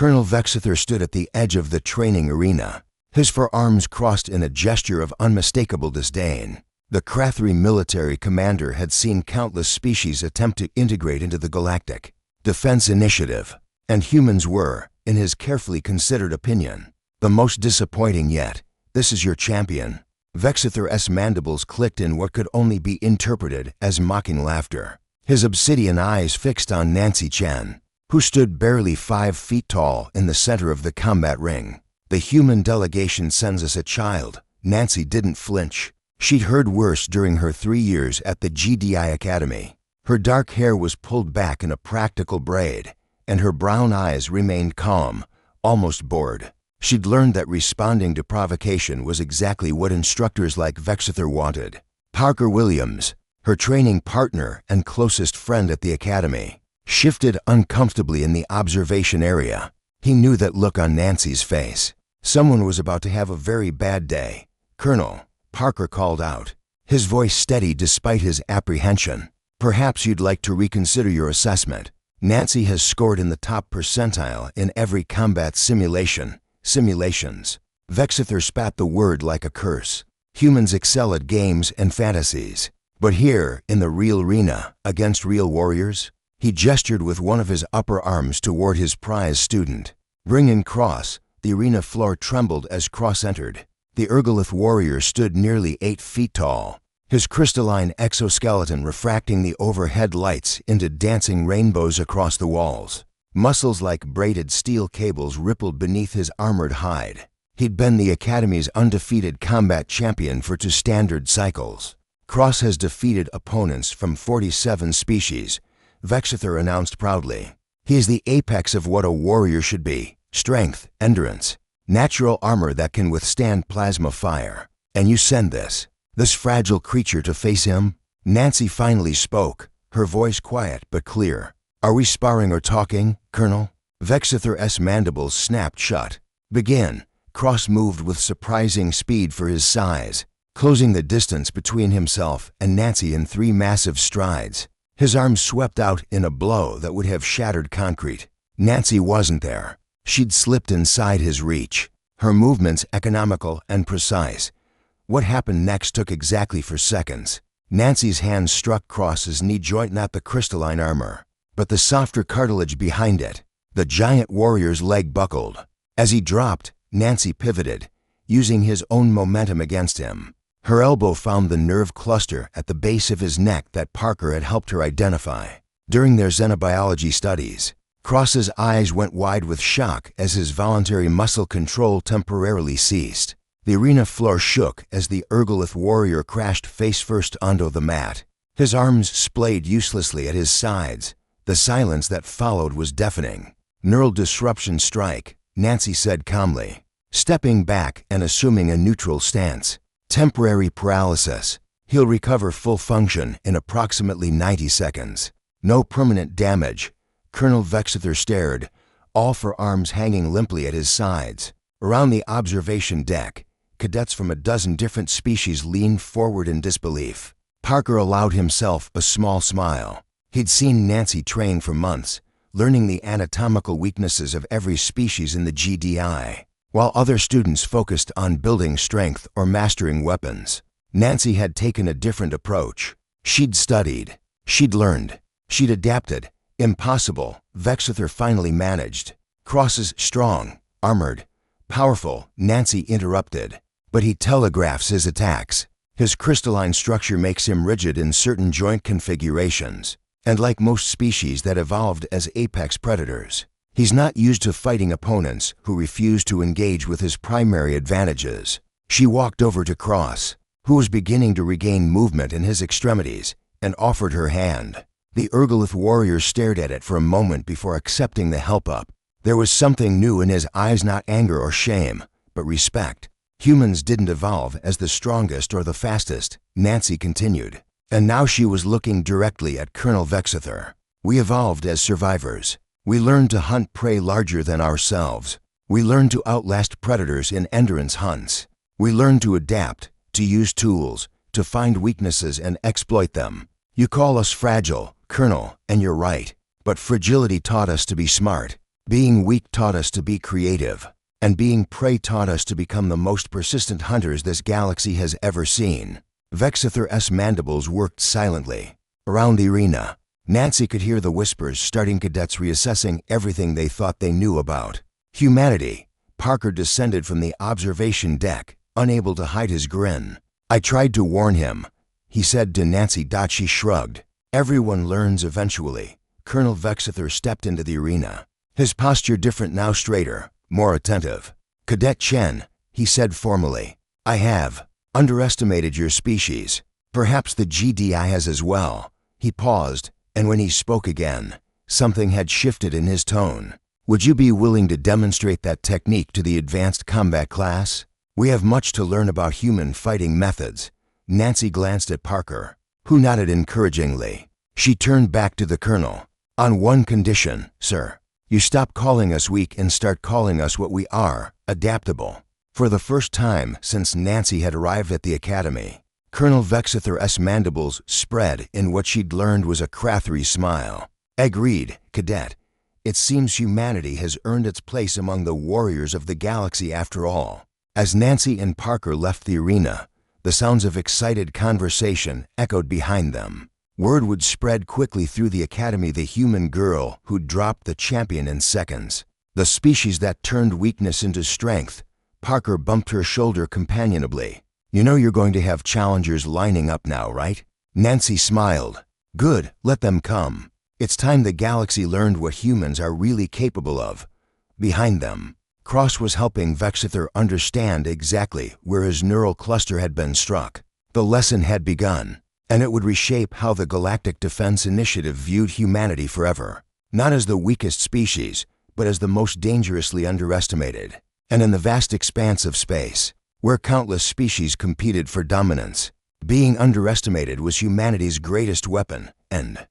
Colonel Vexither stood at the edge of the training arena, his forearms crossed in a gesture of unmistakable disdain. The Krathri military commander had seen countless species attempt to integrate into the Galactic Defense Initiative, and humans were, in his carefully considered opinion, the most disappointing yet. This is your champion. Vexither's mandibles clicked in what could only be interpreted as mocking laughter, his obsidian eyes fixed on Nancy Chen, who stood barely 5 feet tall in the center of the combat ring. The human delegation sends us a child. Nancy didn't flinch. She'd heard worse during her 3 years at the GDI Academy. Her dark hair was pulled back in a practical braid, and her brown eyes remained calm, almost bored. She'd learned that responding to provocation was exactly what instructors like Vexither wanted. Parker Williams, her training partner and closest friend at the academy, shifted uncomfortably in the observation area. He knew that look on Nancy's face. Someone was about to have a very bad day. "Colonel," Parker called out, his voice steady despite his apprehension. "Perhaps you'd like to reconsider your assessment. Nancy has scored in the top percentile in every combat simulations." Vexither spat the word like a curse. Humans excel at games and fantasies. But here, in the real arena, against real warriors? He gestured with one of his upper arms toward his prize student. "Bring in Cross." The arena floor trembled as Cross entered. The Ergolith warrior stood nearly 8 feet tall, his crystalline exoskeleton refracting the overhead lights into dancing rainbows across the walls. Muscles like braided steel cables rippled beneath his armored hide. He'd been the Academy's undefeated combat champion for 2 standard cycles. "Cross has defeated opponents from 47 species," Vexither announced proudly. "He is the apex of what a warrior should be: strength, endurance, natural armor that can withstand plasma fire. And you send this fragile creature to face him?" Nancy finally spoke, her voice quiet but clear. "Are we sparring or talking, Colonel?" Vexither's mandibles snapped shut. "Begin." Cross moved with surprising speed for his size, closing the distance between himself and Nancy in 3 massive strides. His arms swept out in a blow that would have shattered concrete. Nancy wasn't there. She'd slipped inside his reach, her movements economical and precise. What happened next took exactly 4 seconds. Nancy's hand struck Cross's knee joint, not the crystalline armor, but the softer cartilage behind it. The giant warrior's leg buckled. As he dropped, Nancy pivoted, using his own momentum against him. Her elbow found the nerve cluster at the base of his neck that Parker had helped her identify during their xenobiology studies. Cross's eyes went wide with shock as his voluntary muscle control temporarily ceased. The arena floor shook as the Ergolith warrior crashed face-first onto the mat. His arms splayed uselessly at his sides. The silence that followed was deafening. "Neural disruption strike," Nancy said calmly, stepping back and assuming a neutral stance. "Temporary paralysis. He'll recover full function in approximately 90 seconds. No permanent damage." Colonel Vexither stared, all 4 arms hanging limply at his sides. Around the observation deck, cadets from a dozen different species leaned forward in disbelief. Parker allowed himself a small smile. He'd seen Nancy train for months, learning the anatomical weaknesses of every species in the GDI, while other students focused on building strength or mastering weapons. Nancy had taken a different approach. She'd studied, she'd learned, she'd adapted. "Impossible," Vexither finally managed. "Cross is strong, armored, powerful," Nancy interrupted. "But he telegraphs his attacks. His crystalline structure makes him rigid in certain joint configurations. And like most species that evolved as apex predators, he's not used to fighting opponents who refuse to engage with his primary advantages." She walked over to Cross, who was beginning to regain movement in his extremities, and offered her hand. The Ergolith warrior stared at it for a moment before accepting the help up. There was something new in his eyes, not anger or shame, but respect. "Humans didn't evolve as the strongest or the fastest," Nancy continued. And now she was looking directly at Colonel Vexither. "We evolved as survivors. We learned to hunt prey larger than ourselves. We learned to outlast predators in endurance hunts. We learned to adapt, to use tools, to find weaknesses and exploit them. You call us fragile, Colonel, and you're right. But fragility taught us to be smart. Being weak taught us to be creative, and being prey taught us to become the most persistent hunters this galaxy has ever seen. Vexithor's mandibles worked silently. Around the arena, Nancy could hear the whispers, starting cadets reassessing everything they thought they knew about humanity. Parker descended from the observation deck, unable to hide his grin. "I tried to warn him," he said to Nancy. She shrugged. "Everyone learns eventually." Colonel Vexithor stepped into the arena. His posture different now, straighter, more attentive. "Cadet Chen," he said formally, "I have underestimated your species. Perhaps the GDI has as well." He paused, and when he spoke again, something had shifted in his tone. "Would you be willing to demonstrate that technique to the advanced combat class? We have much to learn about human fighting methods." Nancy glanced at Parker, who nodded encouragingly. She turned back to the colonel. "On one condition, sir. You stop calling us weak and start calling us what we are, adaptable." For the first time since Nancy had arrived at the academy, Colonel Vexithor's mandibles spread in what she'd learned was a Crathry smile. "Agreed, cadet. It seems humanity has earned its place among the warriors of the galaxy after all." As Nancy and Parker left the arena, the sounds of excited conversation echoed behind them. Word would spread quickly through the academy: the human girl who'd dropped the champion in seconds. The species that turned weakness into strength. Parker bumped her shoulder companionably. "You know you're going to have challengers lining up now, right?" Nancy smiled. "Good, let them come. It's time the galaxy learned what humans are really capable of." Behind them, Cross was helping Vexithor understand exactly where his neural cluster had been struck. The lesson had begun, and it would reshape how the Galactic Defense Initiative viewed humanity forever. Not as the weakest species, but as the most dangerously underestimated. And in the vast expanse of space, where countless species competed for dominance, being underestimated was humanity's greatest weapon, and